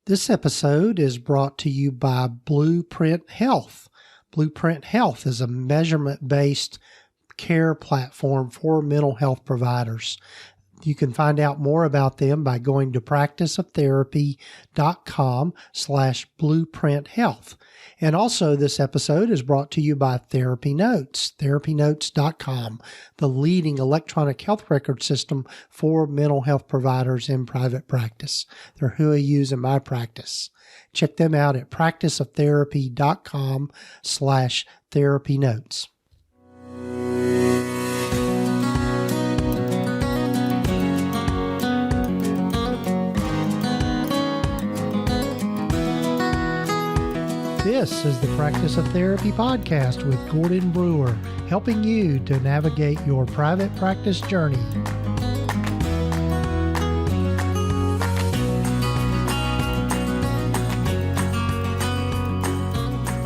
This episode is brought to you by Blueprint Health. Blueprint Health is a measurement-based care platform for mental health providers. You can find out more about them by going to practiceoftherapy.com/blueprinthealth. And also this episode is brought to you by TherapyNotes, therapynotes.com, the leading electronic health record system for mental health providers in private practice. They're who I use in my practice. Check them out at practiceoftherapy.com/therapynotes. This is the Practice of Therapy podcast with Gordon Brewer, helping you to navigate your private practice journey.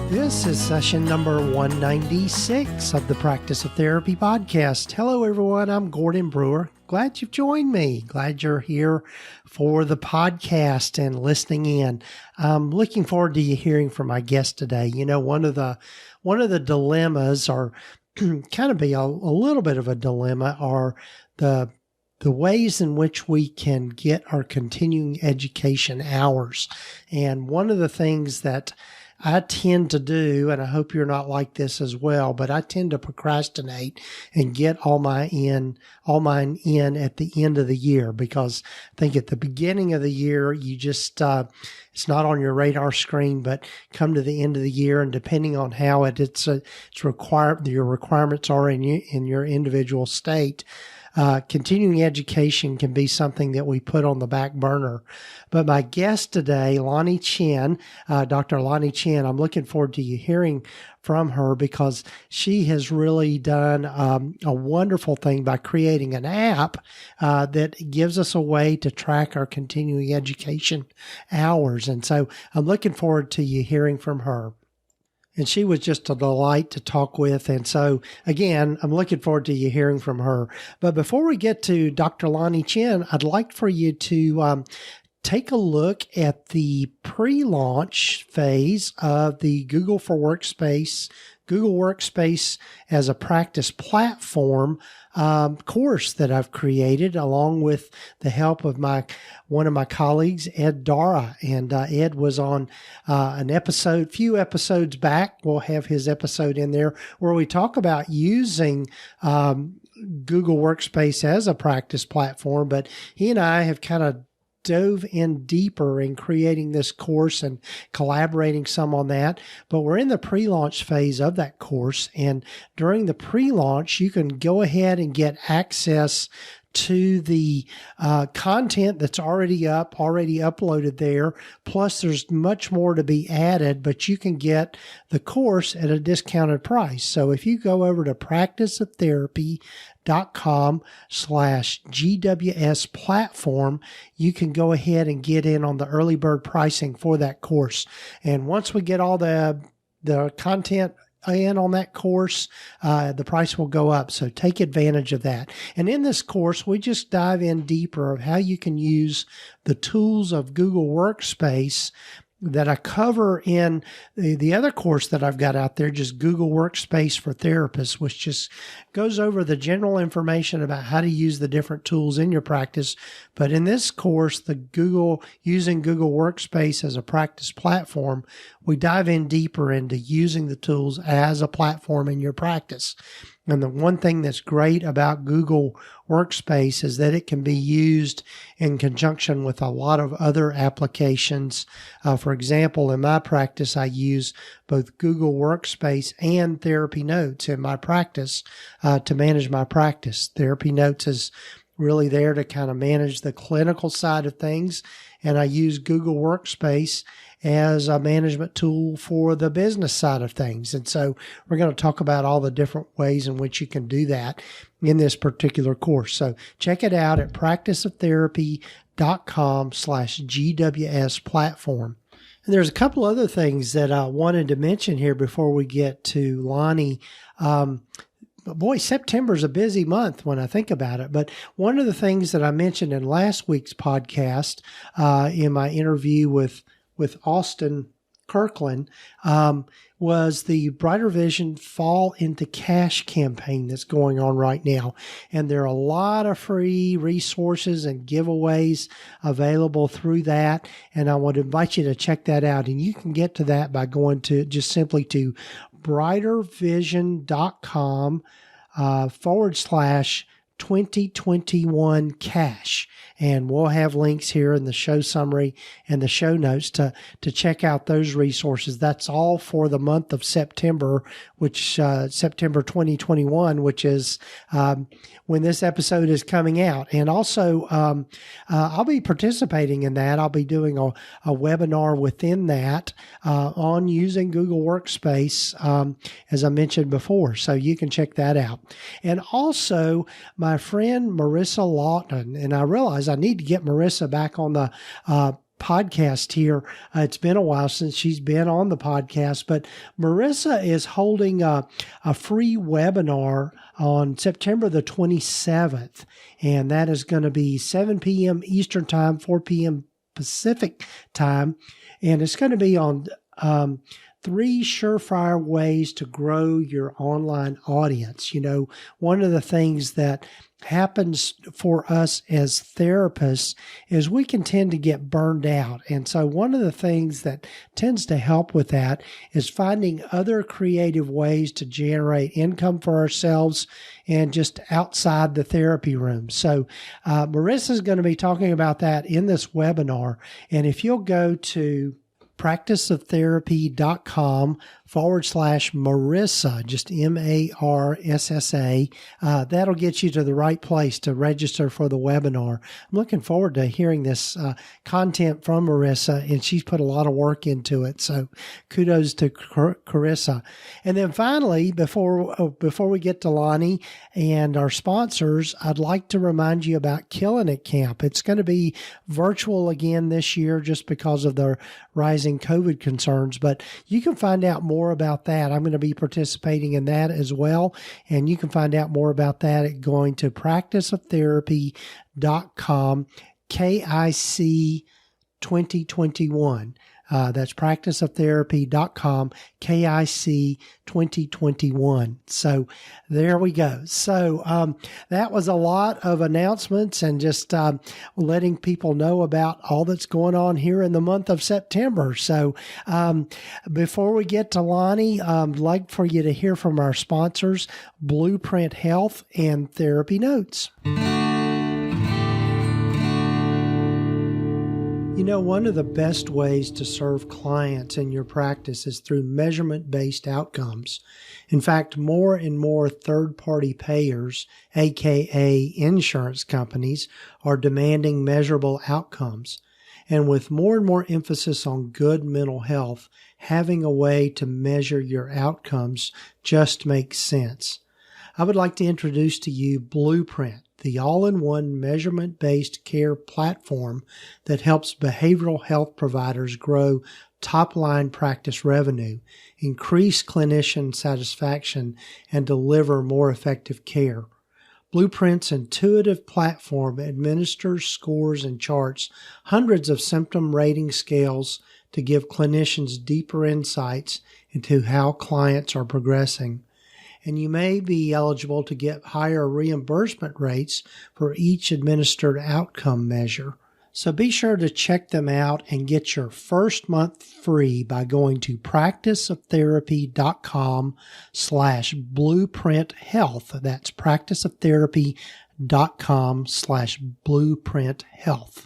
This is session number 196 of the Practice of Therapy podcast. Hello, everyone. I'm Gordon Brewer. Glad you've joined me. Glad you're here for the podcast and listening in. I'm looking forward to you hearing from my guest today. You know, one of the dilemmas, or kind of be a little bit of a dilemma, are the ways in which we can get our continuing education hours. And one of the things that I tend to do, and I hope you're not like this as well, but I tend to procrastinate and get all mine in at the end of the year, because I think at the beginning of the year, you just, it's not on your radar screen, but come to the end of the year, and depending on how it's required, your requirements are in your individual state, continuing education can be something that we put on the back burner. But my guest today, Lani Chin, Dr. Lani Chin, I'm looking forward to you hearing from her, because she has really done a wonderful thing by creating an app that gives us a way to track our continuing education hours. And so I'm looking forward to you hearing from her. And she was just a delight to talk with. And so, again, I'm looking forward to you hearing from her. But before we get to Dr. Lani Chin, I'd like for you to take a look at the pre-launch phase of the Google Workspace as a practice platform course that I've created, along with the help of one of my colleagues, Ed Dara. And Ed was on few episodes back. We'll have his episode in there where we talk about using Google Workspace as a practice platform. But he and I have kind of dove in deeper in creating this course and collaborating some on that. But we're in the pre-launch phase of that course. And during the pre-launch, you can go ahead and get access to the content that's already uploaded there. Plus, there's much more to be added, but you can get the course at a discounted price. So if you go over to practiceoftherapy.com/GWS platform, you can go ahead and get in on the early bird pricing for that course. And once we get all the content in on that course, the price will go up. So take advantage of that. And in this course, we just dive in deeper of how you can use the tools of Google Workspace that I cover in the other course that I've got out there, just Google Workspace for Therapists, which just goes over the general information about how to use the different tools in your practice. But in this course, using Google Workspace as a practice platform, we dive in deeper into using the tools as a platform in your practice. And the one thing that's great about Google Workspace is that it can be used in conjunction with a lot of other applications. For example, in my practice, I use both Google Workspace and TherapyNotes in my practice to manage my practice. TherapyNotes is really there to kind of manage the clinical side of things, and I use Google Workspace as a management tool for the business side of things. And so we're going to talk about all the different ways in which you can do that in this particular course. So check it out at practiceoftherapy.com/GWS platform. And there's a couple other things that I wanted to mention here before we get to Lani. boy, September's a busy month when I think about it. But one of the things that I mentioned in last week's podcast, in my interview with Austin Kirkland, was the Brighter Vision Fall into Cash campaign that's going on right now. And there are a lot of free resources and giveaways available through that. And I would invite you to check that out. And you can get to that by going to just simply to brightervision.com /2021 cash. And we'll have links here in the show summary and the show notes to check out those resources. That's all for the month of September, which September 2021, which is when this episode is coming out. And also, I'll be participating in that. I'll be doing a webinar within that on using Google Workspace, as I mentioned before. So you can check that out. And also, my friend Marissa Lawton, and I realize I need to get Marissa back on the podcast here. It's been a while since she's been on the podcast, but Marissa is holding a free webinar on September the 27th, and that is going to be 7 p.m. Eastern Time, 4 p.m. Pacific Time, and it's going to be on 3 surefire ways to grow your online audience. You know, one of the things that happens for us as therapists is we can tend to get burned out. And so one of the things that tends to help with that is finding other creative ways to generate income for ourselves and just outside the therapy room. So Marissa is going to be talking about that in this webinar. And if you'll go to practiceoftherapy.com /Marissa, just MARSSA. That'll get you to the right place to register for the webinar. I'm looking forward to hearing this content from Marissa, and she's put a lot of work into it. So kudos to Carissa. And then finally, before we get to Lani and our sponsors, I'd like to remind you about Killing It Camp. It's going to be virtual again this year just because of the rising COVID concerns, but you can find out more about that. I'm going to be participating in that as well, and you can find out more about that at going to practiceoftherapy.com KIC 2021. That's practiceoftherapy.com KIC 2021. So there we go. So that was a lot of announcements and just letting people know about all that's going on here in the month of September. So before we get to Lani, I'd like for you to hear from our sponsors, Blueprint Health and TherapyNotes. You know, one of the best ways to serve clients in your practice is through measurement-based outcomes. In fact, more and more third-party payers, aka insurance companies, are demanding measurable outcomes. And with more and more emphasis on good mental health, having a way to measure your outcomes just makes sense. I would like to introduce to you Blueprint, the all-in-one measurement-based care platform that helps behavioral health providers grow top-line practice revenue, increase clinician satisfaction, and deliver more effective care. Blueprint's intuitive platform administers, scores, and charts hundreds of symptom rating scales to give clinicians deeper insights into how clients are progressing. And you may be eligible to get higher reimbursement rates for each administered outcome measure. So be sure to check them out and get your first month free by going to practiceoftherapy.com /blueprint health. That's practiceoftherapy.com /blueprint health.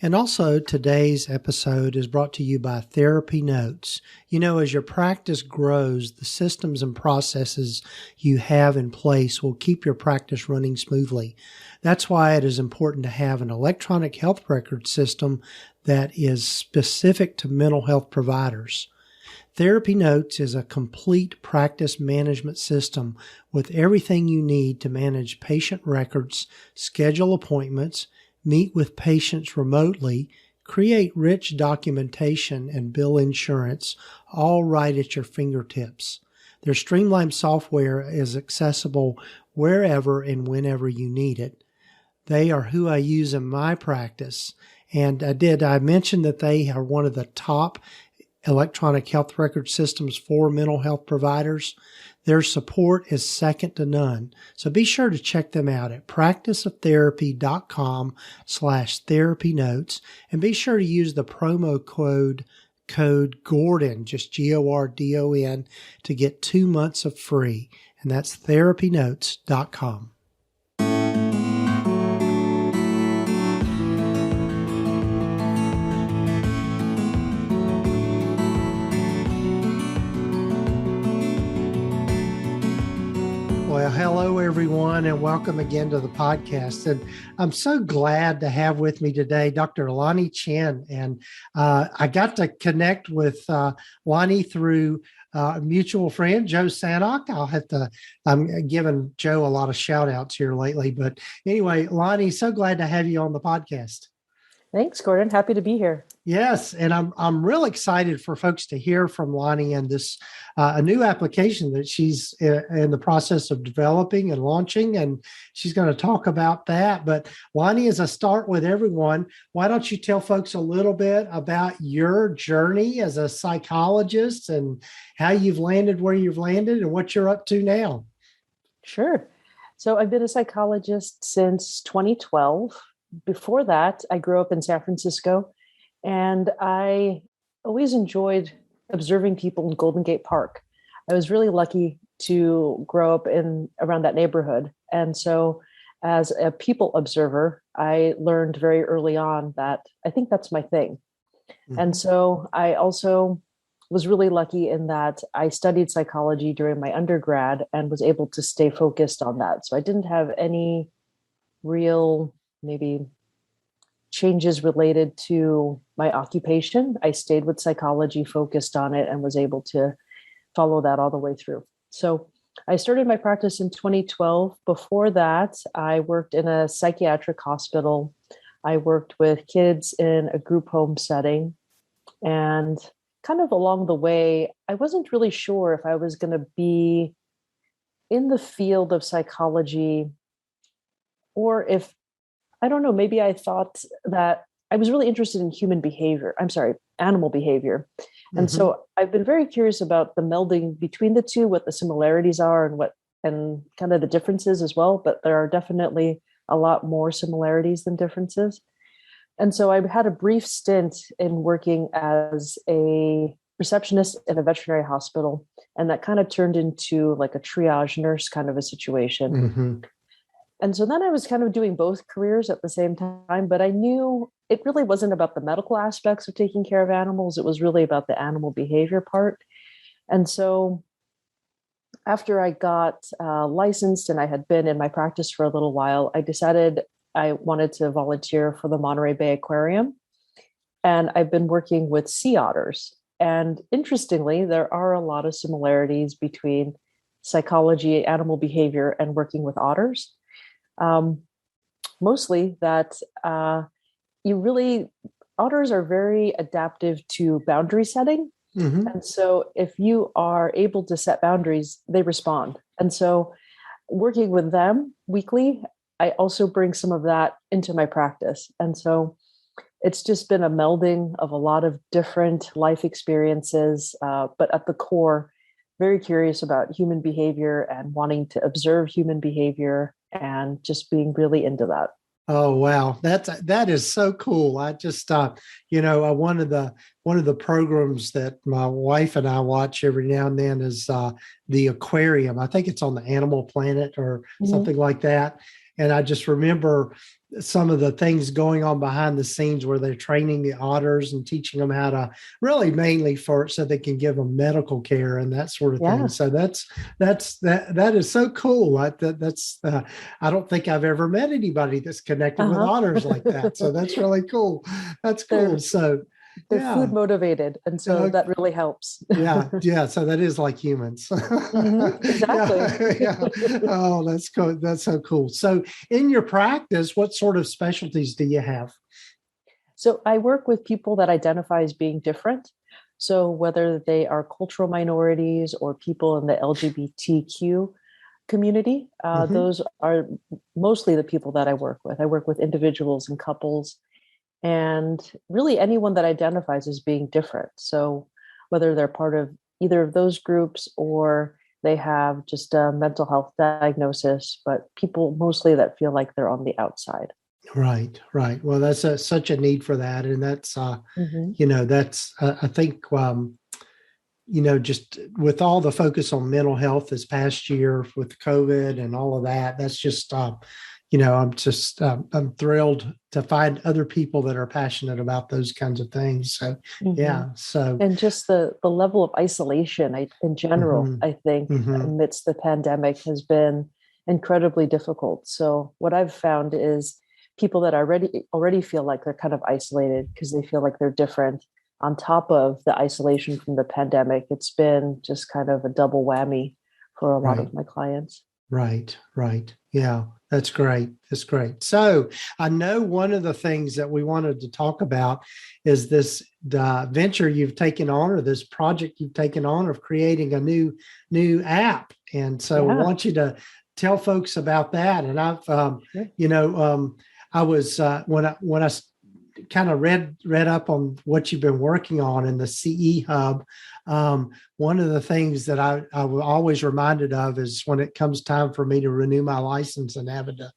And also, today's episode is brought to you by TherapyNotes. You know, as your practice grows, the systems and processes you have in place will keep your practice running smoothly. That's why it is important to have an electronic health record system that is specific to mental health providers. TherapyNotes is a complete practice management system with everything you need to manage patient records, schedule appointments, meet with patients remotely, create rich documentation, and bill insurance, all right at your fingertips. Their streamlined software is accessible wherever and whenever you need it. They are who I use in my practice. And I mentioned that they are one of the top electronic health record systems for mental health providers. Their support is second to none. So be sure to check them out at practiceoftherapy.com/therapynotes. And be sure to use the promo code Gordon, just GORDON, to get 2 months of free. And that's therapynotes.com. Well, hello, everyone, and welcome again to the podcast. And I'm so glad to have with me today Dr. Lani Chin. And I got to connect with Lani through a mutual friend, Joe Sanok. I'm giving Joe a lot of shout outs here lately. But anyway, Lani, so glad to have you on the podcast. Thanks, Gordon. Happy to be here. Yes, and I'm real excited for folks to hear from Lani and this a new application that she's in the process of developing and launching, and she's going to talk about that. But Lani, as I start with everyone, why don't you tell folks a little bit about your journey as a psychologist and how you've landed where you've landed and what you're up to now? Sure. So I've been a psychologist since 2012. Before that, I grew up in San Francisco, and I always enjoyed observing people in Golden Gate Park. I was really lucky to grow up around that neighborhood. And so as a people observer, I learned very early on that I think that's my thing. Mm-hmm. And so I also was really lucky in that I studied psychology during my undergrad and was able to stay focused on that. So I didn't have any real maybe changes related to my occupation. I stayed with psychology, focused on it, and was able to follow that all the way through. So I started my practice in 2012. Before that, I worked in a psychiatric hospital. I worked with kids in a group home setting. And kind of along the way, I wasn't really sure if I was going to be in the field of psychology or if I don't know, maybe I thought that I was really interested in animal behavior. And so I've been very curious about the melding between the two, what the similarities are and kind of the differences as well. But there are definitely a lot more similarities than differences. And so I had a brief stint in working as a receptionist in a veterinary hospital. And that kind of turned into like a triage nurse kind of a situation. Mm-hmm. And so then I was kind of doing both careers at the same time, but I knew it really wasn't about the medical aspects of taking care of animals. It was really about the animal behavior part. And so after I got licensed and I had been in my practice for a little while, I decided I wanted to volunteer for the Monterey Bay Aquarium. And I've been working with sea otters. And interestingly, there are a lot of similarities between psychology, animal behavior, and working with otters. Mostly that otters are very adaptive to boundary setting. Mm-hmm. And so if you are able to set boundaries, they respond. And so working with them weekly, I also bring some of that into my practice. And so it's just been a melding of a lot of different life experiences, but at the core, very curious about human behavior and wanting to observe human behavior and just being really into that. Oh, wow. That is so cool. I just, one of the programs that my wife and I watch every now and then is the aquarium. I think it's on the Animal Planet or something like that. And I just remember some of the things going on behind the scenes where they're training the otters and teaching them how to really mainly so they can give them medical care and that sort of thing. So that is so cool. I don't think I've ever met anybody that's connected with otters like that. So that's really cool. That's cool. They're food motivated. And so that really helps. Yeah. So that is like humans. Exactly. Yeah. Oh, that's cool. That's so cool. So in your practice, what sort of specialties do you have? So I work with people that identify as being different. So whether they are cultural minorities or people in the LGBTQ community, Mm-hmm. those are mostly the people that I work with. I work with individuals and couples and really anyone that identifies as being different. So whether they're part of either of those groups or they have just a mental health diagnosis, but people mostly that feel like they're on the outside. Right, right. Well, that's such a need for that, and that's Hmm. that's I think just with all the focus on mental health this past year with COVID and all of that, that's just I'm thrilled to find other people that are passionate about those kinds of things. So Hmm. yeah, so And just the level of isolation in general, hmm I think, hmm amidst the pandemic has been incredibly difficult. So what I've found is people that already feel like they're kind of isolated because they feel like they're different. On top of the isolation from the pandemic, it's been just kind of a double whammy for a lot right. of my clients. Right, right. Yeah, that's great. That's great. So I know one of the things that we wanted to talk about is this venture you've taken on, or this project you've taken on of creating a new app. And so I Yeah, want you to tell folks about that. And I've, sure. you know, I was when I kind of read up on what you've been working on in the CE Hub. One of the things that I was always reminded of is when it comes time for me to renew my license and having to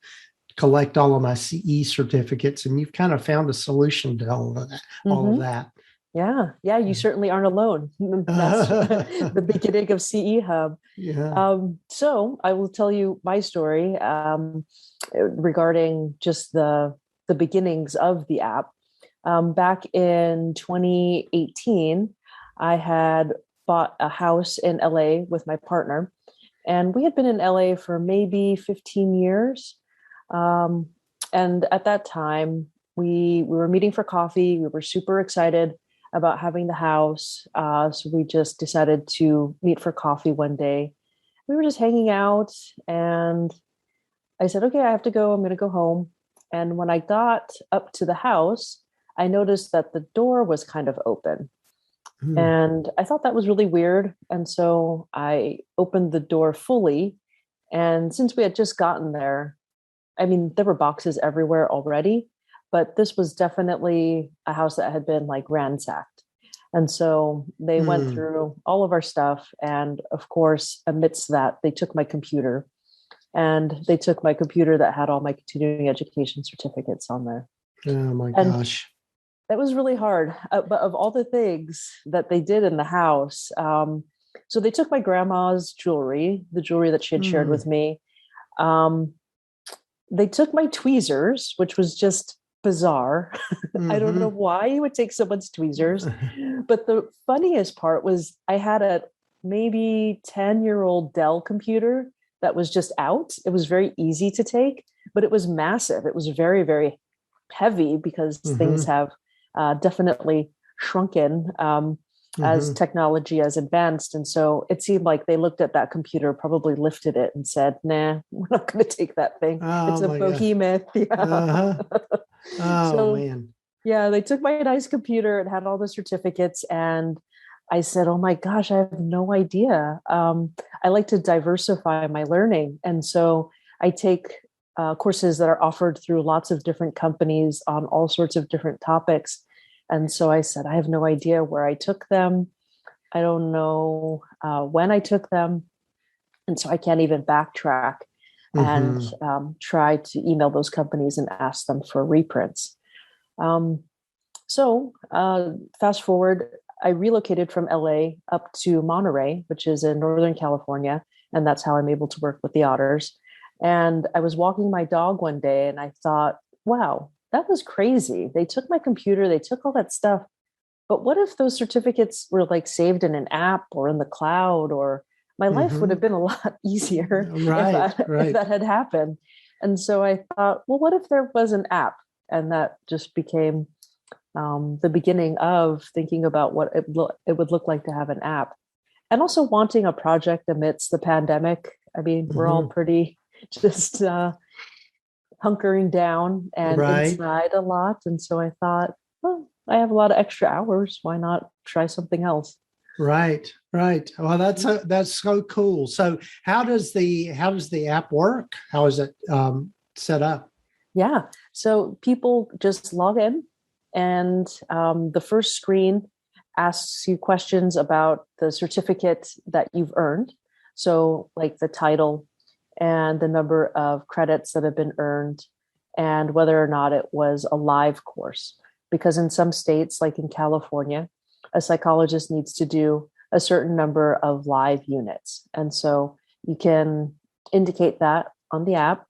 collect all of my CE certificates. And you've kind of found a solution to all of that. All of Hmm. that. Yeah, yeah, you certainly aren't alone. That's the beginning of CE Hub. Yeah. So I will tell you my story regarding just the beginnings of the app. Back in 2018, I had bought a house in LA with my partner, and we had been in LA for maybe 15 years. Um, and at that time, we were meeting for coffee. We were super excited about having the house. So we just decided to meet for coffee one day. We were just hanging out, and I said, okay, I have to go. I'm going to go home. And when I got up to the house, I noticed that the door was kind of open. Hmm. And I thought that was really weird. And so I opened the door fully. And since we had just gotten there, I mean, there were boxes everywhere already, but this was definitely a house that had been like ransacked. And so they went Hmm. through all of our stuff. And of course, amidst that, they took my computer and they took my computer that had all my continuing education certificates on there. Oh my And gosh. that was really hard. But of all the things that they did in the house, so they took my grandma's jewelry, the jewelry that she had shared Hmm. with me. Um, they took my tweezers, which was just bizarre. I don't know Hmm. why you would take someone's tweezers. But the funniest part was I had a maybe 10-year-old Dell computer that was just out. It was very easy to take, but it was massive. It was very, very heavy because things Hmm. have definitely shrunken as Hmm. technology has advanced. And so it seemed like they looked at that computer, probably lifted it and said, nah, we're not going to take that thing. It's Oh a my gosh. behemoth. Yeah. Uh-huh. Oh So, man. yeah, they took my nice computer. It had all the certificates. And I said, oh my gosh, I have no idea. I like to diversify my learning. And so I take courses that are offered through lots of different companies on all sorts of different topics. And so I said, I have no idea where I took them. I don't know when I took them. And so I can't even backtrack and Hmm. try to email those companies and ask them for reprints. Um, so fast forward, I relocated from LA up to Monterey, which is in Northern California. And that's how I'm able to work with the otters. And I was walking my dog one day and I thought, wow, that was crazy. They took my computer, they took all that stuff. But what if those certificates were like saved in an app or in the cloud, or my life would have Hmm. been a lot easier Right, if right. that had happened. And so I thought, well, what if there was an app? And that just became the beginning of thinking about what it would look like to have an app, and also wanting a project amidst the pandemic. I mean, we're all Hmm. pretty just hunkering down and Right. inside a lot, and so I thought, well, I have a lot of extra hours. Why not try something else? Right, right. Well, that's so cool. So, how does the app work? How is it set up? Yeah. So people just log in, and the first screen asks you questions about the certificate that you've earned. So, like the title and the number of credits that have been earned, and whether or not it was a live course. Because in some states, like in California, a psychologist needs to do a certain number of live units. And so you can indicate that on the app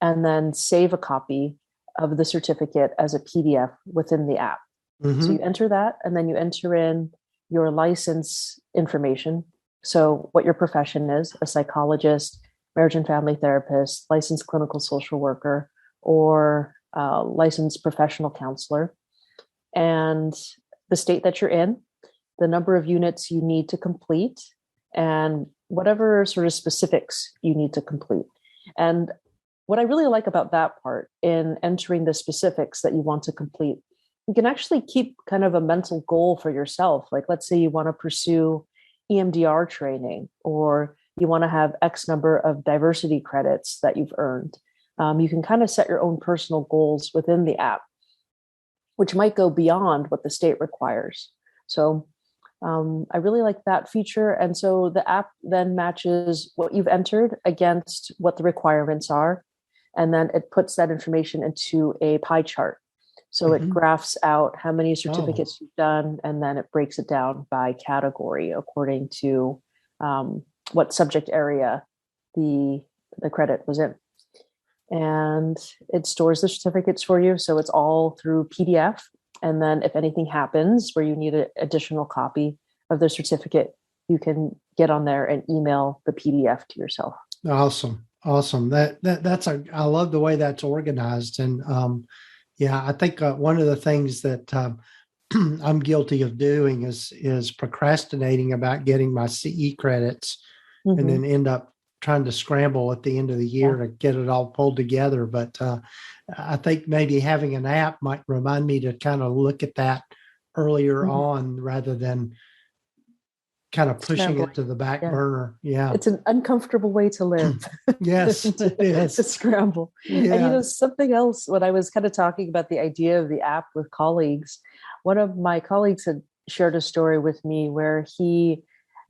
and then save a copy of the certificate as a PDF within the app. So you Mm-hmm. enter that, and then you enter in your license information. So, what your profession is: a psychologist, marriage and family therapist, licensed clinical social worker, or licensed professional counselor, and the state that you're in, the number of units you need to complete, and whatever sort of specifics you need to complete. And what I really like about that part in entering the specifics that you want to complete, you can actually keep kind of a mental goal for yourself. Like, let's say you want to pursue EMDR training, or you want to have X number of diversity credits that you've earned. You can kind of set your own personal goals within the app, which might go beyond what the state requires. So I really like that feature. And so the app then matches what you've entered against what the requirements are. And then it puts that information into a pie chart. So it Mm-hmm. graphs out how many Oh, certificates you've done, and then it breaks it down by category according to what subject area the credit was in. And it stores the certificates for you. So it's all through PDF. And then if anything happens where you need an additional copy of the certificate, you can get on there and email the PDF to yourself. awesome, awesome. I love the way that's organized, and yeah, I think one of the things that I'm guilty of doing is procrastinating about getting my CE credits, and Mm-hmm. then end up trying to scramble at the end of the year Yeah. to get it all pulled together. But I think maybe having an app might remind me to kind of look at that earlier Mm-hmm. on rather than kind of pushing it Scrambling. to the back Yeah. burner. Yeah. It's an uncomfortable way to live. Yes, it to is. scramble. And Yeah. something else, when I was kind of talking about the idea of the app with colleagues, one of my colleagues had shared a story with me where he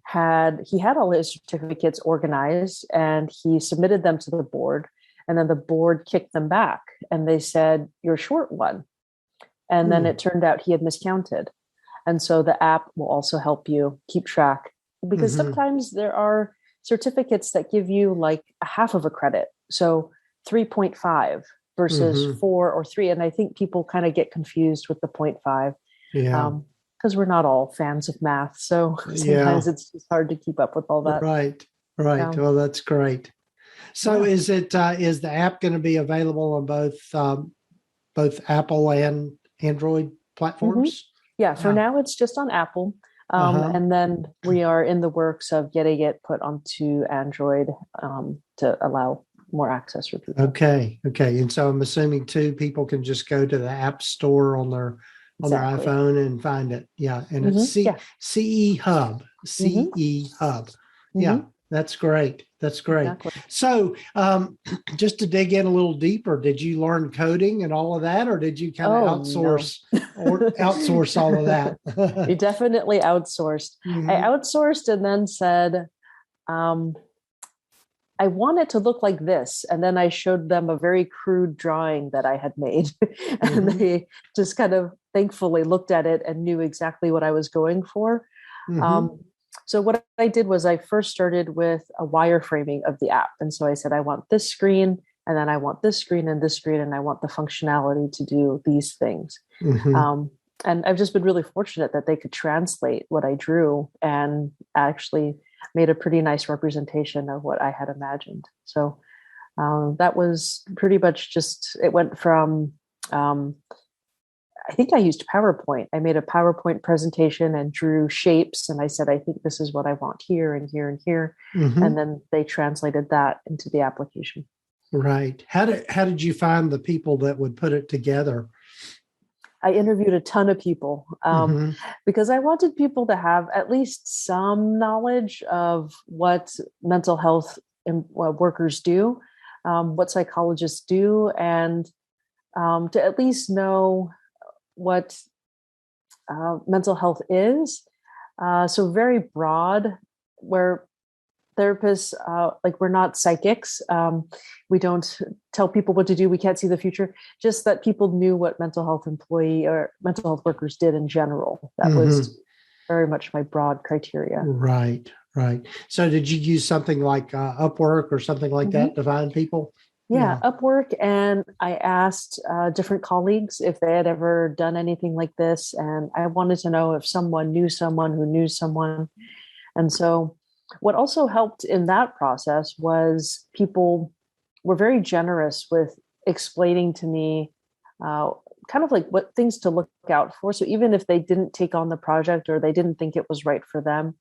had all his certificates organized, and he submitted them to the board, and then the board kicked them back, and they said, "You're short one." And then Hmm. it turned out he had miscounted. And so the app will also help you keep track, because Mm-hmm. sometimes there are certificates that give you like a half of a credit. So 3.5 versus Mm-hmm. 4 or 3. And I think people kind of get confused with the 0.5 Yeah. because we're not all fans of math. So Yeah. sometimes it's just hard to keep up with all that. Right. Right. Um, Well, that's great. So yeah. is the app going to be available on both Apple and Android hmm platforms? Yeah. For Yeah. now, it's just on Apple. Uh-huh. And then we are in the works of getting it put onto Android to allow more access for people. Okay. Okay. And so I'm assuming too, people can just go to the App Store on their Exactly. iPhone and find it. Yeah. And it's Yeah. CE Hub. hmm CE Hub. Yeah. hmm That's great. That's great. Exactly. So just to dig in a little deeper, did you learn coding and all of that, or did you kind of Oh no. outsource all of We that? definitely outsourced. I Hmm. outsourced and then said, um, I want it to look like this. And then I showed them a very crude drawing that I had made. And Hmm. they just kind of thankfully looked at it and knew exactly what I was going for. Hmm. Um, so what I did was I first started with a wireframing of the app. And so I said, I want this screen, and then I want this screen and this screen, and I want the functionality to do these things. Hmm. Um, and I've just been really fortunate that they could translate what I drew and actually made a pretty nice representation of what I had imagined. So that was pretty much just, it went from, I think I used PowerPoint. I made a PowerPoint presentation and drew shapes. And I said, I think this is what I want here and here and here. And Hmm. then they translated that into the application. Right. How did you find the people that would put it together? I interviewed a ton of people Mm-hmm. because I wanted people to have at least some knowledge of what mental health workers do, what psychologists do, and to at least know what mental health is. So very broad, where therapists, like we're not psychics. We don't tell people what to do. We can't see the future. Just that people knew what mental health employee or mental health workers did in general. That Mm-hmm. was very much my broad criteria. Right, right. So did you use something like Upwork or something like Mhm. that to find people? Yeah, Yeah. Upwork. And I asked different colleagues if they had ever done anything like this. And I wanted to know if someone knew someone who knew someone. And so, what also helped in that process was people were very generous with explaining to me uh, kind of like what things to look out for. So, even if they didn't take on the project or they didn't think it was right for them,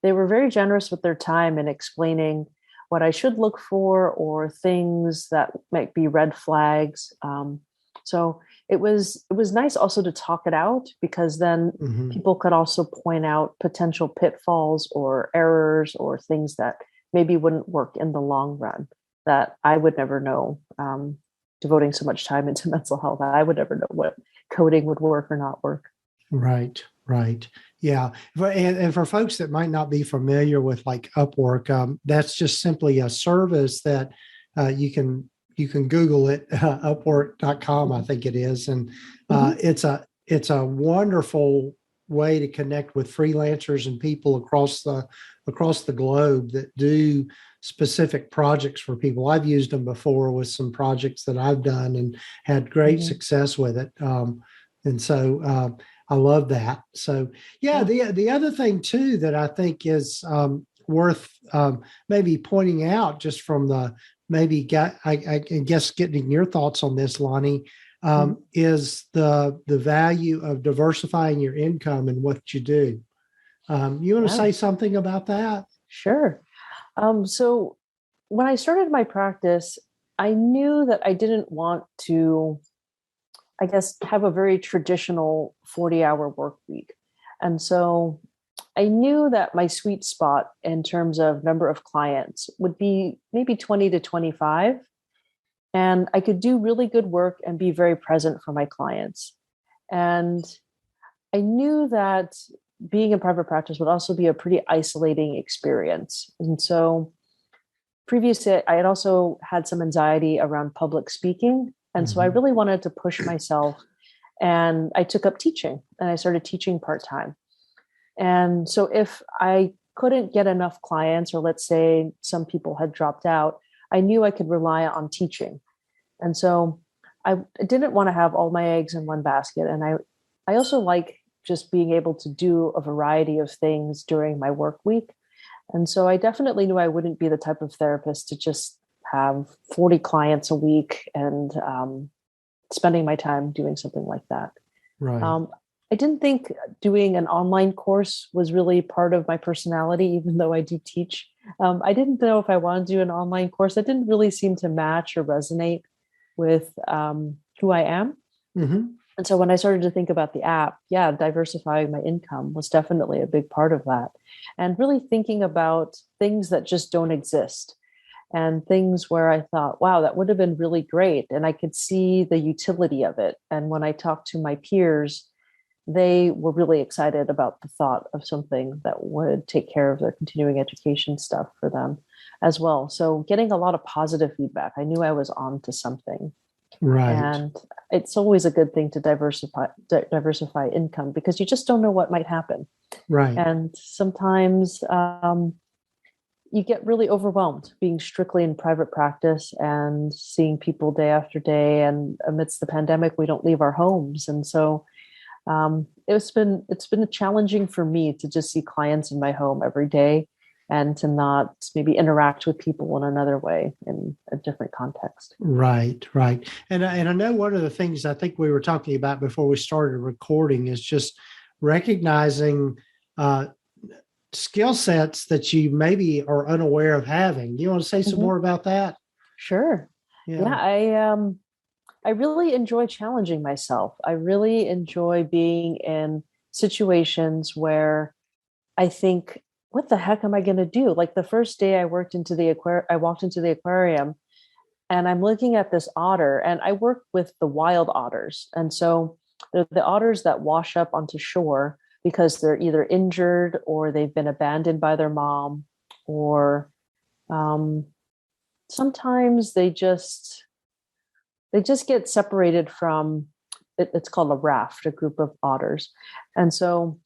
they were very generous with their time in explaining what I should look for or things that might be red flags. So it was nice also to talk it out, because then Mm-hmm. people could also point out potential pitfalls or errors or things that maybe wouldn't work in the long run that I would never know. Devoting so much time into mental health, I would never know what coding would work or not work. Right, right. Yeah. And for folks that might not be familiar with like Upwork, that's just simply a service that you can Google it, upwork.com, I think it is. And Mhm. it's a wonderful way to connect with freelancers and people across the globe that do specific projects for people. I've used them before with some projects that I've done and had great Mhm. success with it. And so I love that. So yeah, Yeah. the other thing too that I think is worth maybe pointing out, just from the I guess getting your thoughts on this, Lonnie, Mhm. is the value of diversifying your income and what you do. You want to Yeah. say something about that? Sure. So when I started my practice, I knew that I didn't want to, I guess, have a very traditional 40-hour work week. And so I knew that my sweet spot in terms of number of clients would be maybe 20 to 25. And I could do really good work and be very present for my clients. And I knew that being in private practice would also be a pretty isolating experience. And so previously, I had also had some anxiety around public speaking. And so I Mhm. really wanted to push myself. And I took up teaching and I started teaching part time. And so if I couldn't get enough clients, or let's say some people had dropped out, I knew I could rely on teaching. And so I didn't want to have all my eggs in one basket. And I also like just being able to do a variety of things during my work week. And so I definitely knew I wouldn't be the type of therapist to just have 40 clients a week and spending my time doing something like that. Right. Um, I didn't think doing an online course was really part of my personality, even though I do teach. I didn't know if I wanted to do an online course. That didn't really seem to match or resonate with who I am. Hmm. And so when I started to think about the app, yeah, diversifying my income was definitely a big part of that. And really thinking about things that just don't exist, and things where I thought, wow, that would have been really great. And I could see the utility of it. And when I talked to my peers, they were really excited about the thought of something that would take care of their continuing education stuff for them as well. So getting a lot of positive feedback, I knew I was on to something. Right. And it's always a good thing to diversify income, because you just don't know what might happen. Right. And sometimes you get really overwhelmed being strictly in private practice and seeing people day after day. And amidst the pandemic, we don't leave our homes. And so it's been challenging for me to just see clients in my home every day and to not maybe interact with people in another way, in a different context. Right, right. And I know one of the things I think we were talking about before we started recording is just recognizing uh, skill sets that you maybe are unaware of having. Do you want to say some Mhm. more about that? Sure. Yeah. Yeah, I really enjoy challenging myself. I really enjoy being in situations where I think, what the heck am I going to do? Like the first day I walked into the aquarium and I'm looking at this otter, and I work with the wild otters. And so they're the otters that wash up onto shore because they're either injured or they've been abandoned by their mom, or um, sometimes they just get separated from it's called a raft, a group of otters. And so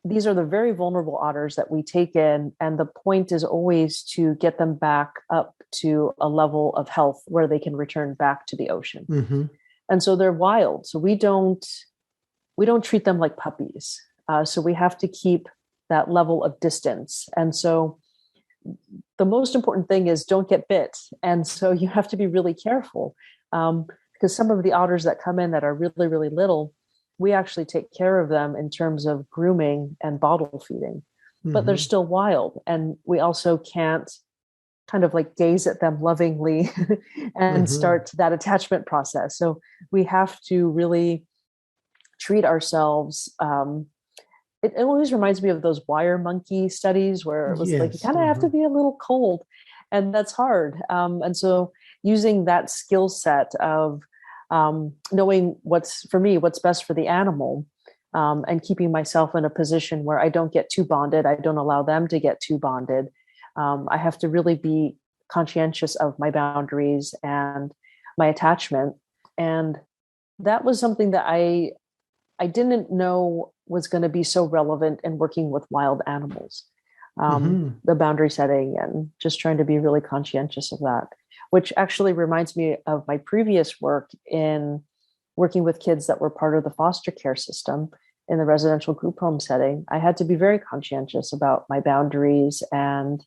these are the very vulnerable otters that we take in. And the point is always to get them back up to a level of health where they can return back to the ocean. Mm-hmm. And so they're wild. So we don't treat them like puppies. So we have to keep that level of distance. And so the most important thing is don't get bit. And so you have to be really careful, because some of the otters that come in that are really, really little, we actually take care of them in terms of grooming and bottle feeding, but they're still wild. And we also can't kind of like gaze at them lovingly and start that attachment process. So we have to really treat ourselves. It always reminds me of those wire monkey studies where it was like, you Yes. kind of have to be a little cold, and that's hard. And so using that skill set of knowing what's best for the animal, and keeping myself in a position where I don't get too bonded. I don't allow them to get too bonded. I have to really be conscientious of my boundaries and my attachment. And that was something that I didn't know was going to be so relevant in working with wild animals. The boundary setting and just trying to be really conscientious of that, which actually reminds me of my previous work in working with kids that were part of the foster care system in the residential group home setting. I had to be very conscientious about my boundaries and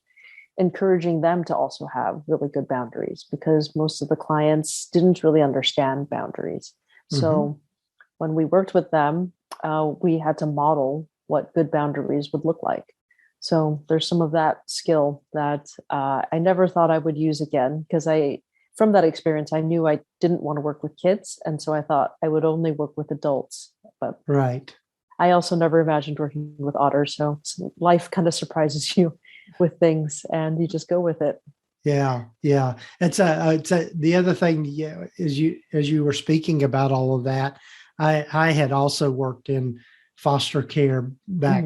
encouraging them to also have really good boundaries, because most of the clients didn't really understand boundaries. So when we worked with them, we had to model what good boundaries would look like. So there's some of that skill that I never thought I would use again, because from that experience, I knew I didn't want to work with kids. And so I thought I would only work with adults. But Right. I also never imagined working with otters. So life kind of surprises you with things and you just go with it. Yeah. Yeah. The other thing, yeah, as you were speaking about all of that, I had also worked in foster care back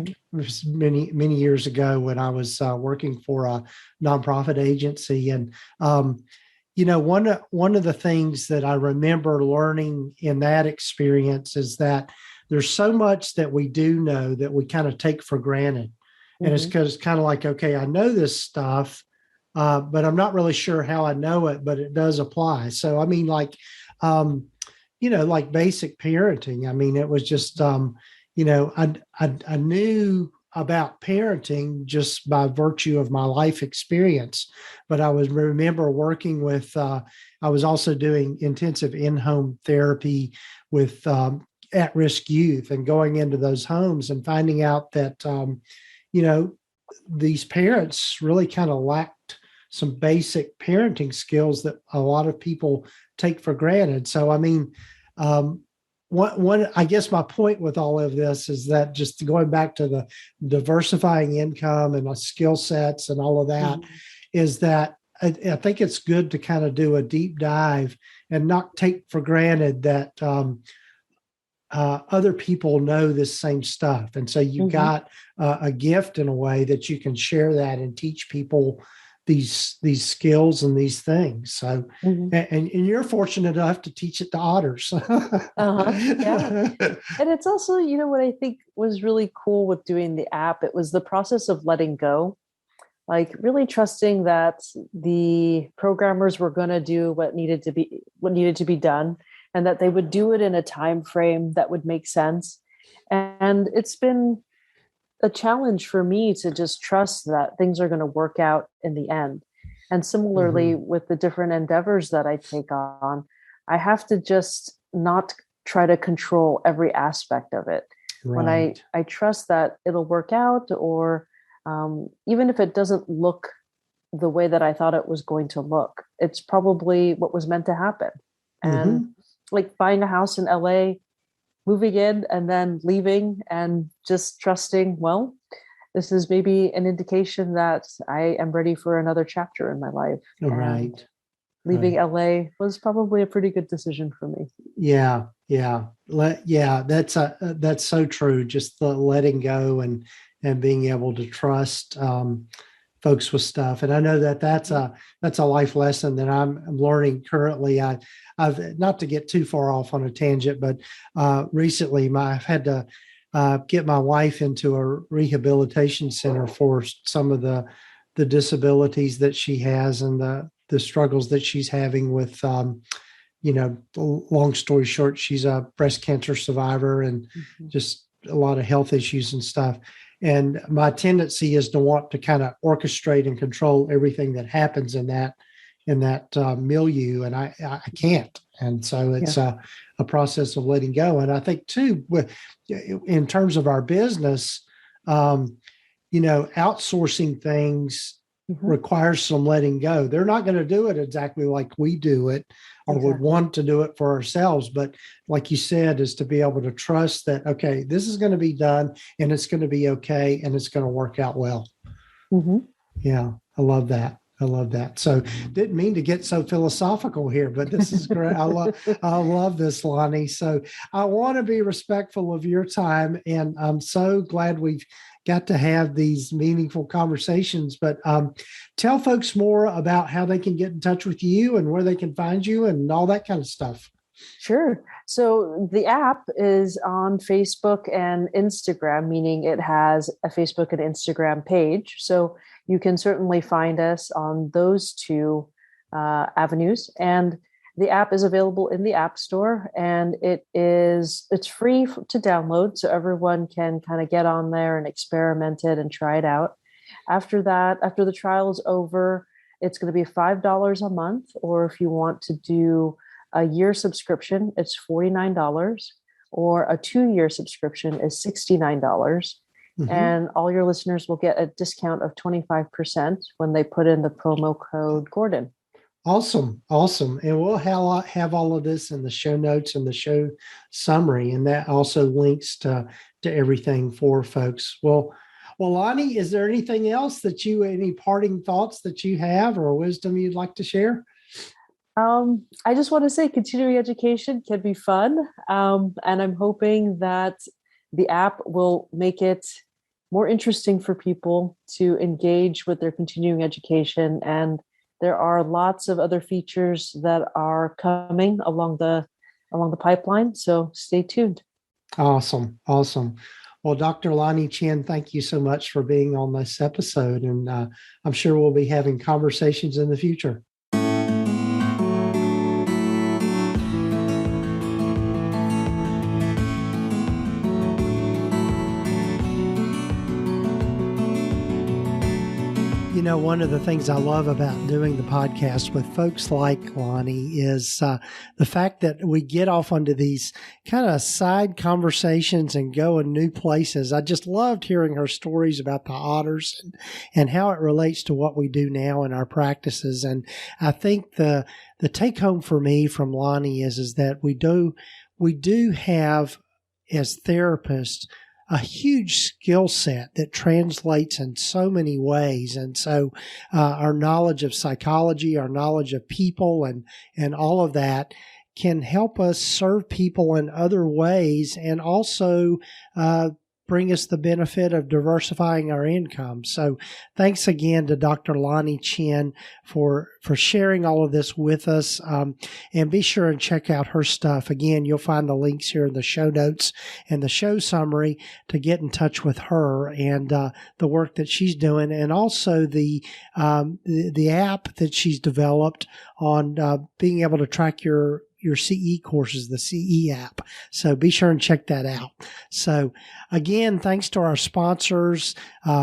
many, many years ago when I was working for a nonprofit agency. And, one of the things that I remember learning in that experience is that there's so much that we do know that we kind of take for granted. And it's because it's kind of like, okay, I know this stuff, but I'm not really sure how I know it, but it does apply. So, I mean, like basic parenting. I mean, it was just, I knew about parenting just by virtue of my life experience, but I remember working with, I was also doing intensive in-home therapy with at-risk youth and going into those homes and finding out that, these parents really kind of lacked some basic parenting skills that a lot of people take for granted. So, I mean, I guess my point with all of this is that just going back to the diversifying income and my skill sets and all of that is that I think it's good to kind of do a deep dive and not take for granted that other people know this same stuff. And so you've got a gift in a way that you can share that and teach people these skills and these things. So, and you're fortunate enough to teach it to otters. Yeah. And it's also, what I think was really cool with doing the app, it was the process of letting go, like really trusting that the programmers were going to do what needed to be done, and that they would do it in a time frame that would make sense. And it's been a challenge for me to just trust that things are going to work out in the end. And similarly with the different endeavors that I take on, I have to just not try to control every aspect of it. Right. When I trust that it'll work out, or even if it doesn't look the way that I thought it was going to look, it's probably what was meant to happen. And like buying a house in LA, moving in and then leaving and just trusting, well, this is maybe an indication that I am ready for another chapter in my life. And Right. leaving Right. LA was probably a pretty good decision for me. Yeah. Yeah. Yeah. That's so true. Just the letting go and being able to trust, folks with stuff. And I know that that's a life lesson that I'm learning currently. I've not to get too far off on a tangent, but recently I've had to get my wife into a rehabilitation center for some of the disabilities that she has and the struggles that she's having with. Long story short, she's a breast cancer survivor and just a lot of health issues and stuff. And my tendency is to want to kind of orchestrate and control everything that happens in that milieu, and I can't. And so it's Yeah. a process of letting go. And I think too, in terms of our business, outsourcing things Mhm. requires some letting go. They're not going to do it exactly like we do it or would Exactly. want to do it for ourselves. But like you said, is to be able to trust that, okay, this is going to be done and it's going to be okay and it's going to work out well. Mhm. Yeah, I love that. I love that. So didn't mean to get so philosophical here, but this is great. I love this, Lani. So I want to be respectful of your time, and I'm so glad we've got to have these meaningful conversations. But tell folks more about how they can get in touch with you and where they can find you and all that kind of stuff. Sure. So the app is on Facebook and Instagram, meaning it has a Facebook and Instagram page. So you can certainly find us on those two avenues. And the app is available in the App Store, and it's free to download, so everyone can kind of get on there and experiment it and try it out. After that, after the trial is over, it's going to be $5 a month, or if you want to do a year subscription, it's $49, or a 2-year subscription is $69. Mhm. And all your listeners will get a discount of 25% when they put in the promo code Gordon. Awesome. Awesome. And we'll have all of this in the show notes and the show summary. And that also links to everything for folks. Well, Lani, is there anything else any parting thoughts that you have or wisdom you'd like to share? I just want to say continuing education can be fun. And I'm hoping that the app will make it more interesting for people to engage with their continuing education. And there are lots of other features that are coming along the pipeline. So stay tuned. Awesome. Awesome. Well, Dr. Lani Chin, thank you so much for being on this episode. And I'm sure we'll be having conversations in the future. One of the things I love about doing the podcast with folks like Lani is the fact that we get off onto these kind of side conversations and go in new places. I just loved hearing her stories about the otters and how it relates to what we do now in our practices. And I think the take home for me from Lani is that we do have, as therapists, a huge skill set that translates in so many ways. And so our knowledge of psychology, our knowledge of people and all of that can help us serve people in other ways and also bring us the benefit of diversifying our income. So thanks again to Dr. Lani Chin for sharing all of this with us. And be sure and check out her stuff. Again, you'll find the links here in the show notes and the show summary to get in touch with her and the work that she's doing, and also the app that she's developed on being able to track your CE courses, the CE app. So be sure and check that out. So again, thanks to our sponsors,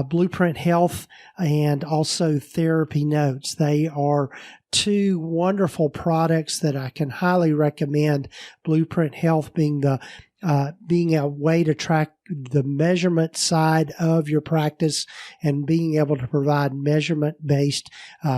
Blueprint Health and also TherapyNotes. They are two wonderful products that I can highly recommend. Blueprint Health being a way to track the measurement side of your practice and being able to provide measurement-based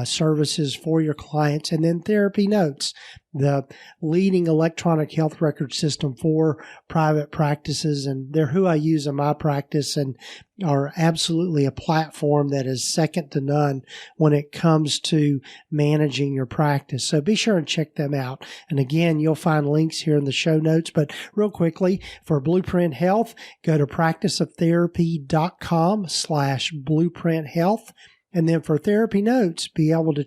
services for your clients. And then TherapyNotes, the leading electronic health record system for private practices. And they're who I use in my practice and are absolutely a platform that is second to none when it comes to managing your practice. So be sure and check them out. And again, you'll find links here in the show notes. But real quickly, for Blueprint Health, go to practiceoftherapy.com/Blueprint Health. And then for Therapy Notes, be able to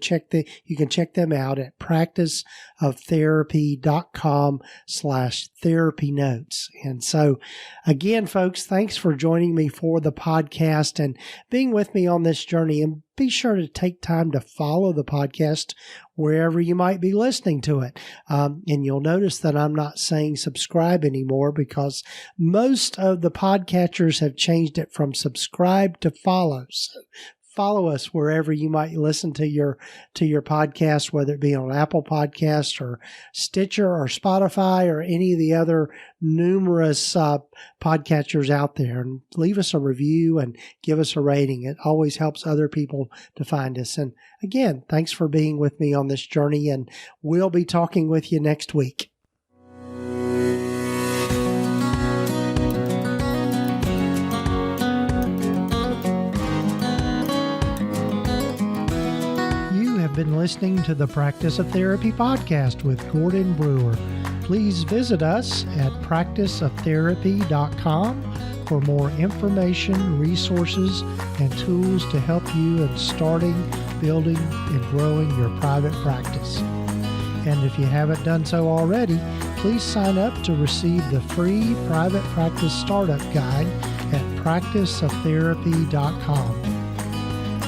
you can check them out at practiceoftherapy.com/Therapy Notes. And so again, folks, thanks for joining me for the podcast and being with me on this journey. And be sure to take time to follow the podcast wherever you might be listening to it. And you'll notice that I'm not saying subscribe anymore because most of the podcatchers have changed it from subscribe to follow. So follow us wherever you might listen to your podcast, whether it be on Apple Podcasts or Stitcher or Spotify or any of the other numerous podcatchers out there. And leave us a review and give us a rating. It always helps other people to find us. And again, thanks for being with me on this journey, and we'll be talking with you next week. Been listening to the Practice of Therapy podcast with Gordon Brewer. Please visit us at practiceoftherapy.com for more information, resources, and tools to help you in starting, building, and growing your private practice. And if you haven't done so already, please sign up to receive the free private practice startup guide at practiceoftherapy.com.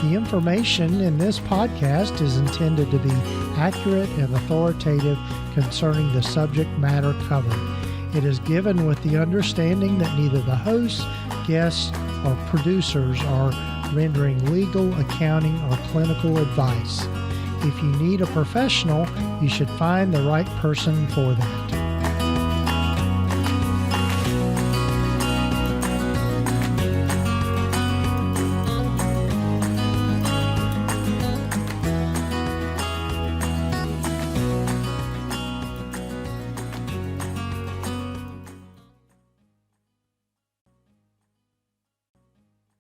The information in this podcast is intended to be accurate and authoritative concerning the subject matter covered. It is given with the understanding that neither the hosts, guests, or producers are rendering legal, accounting, or clinical advice. If you need a professional, you should find the right person for that.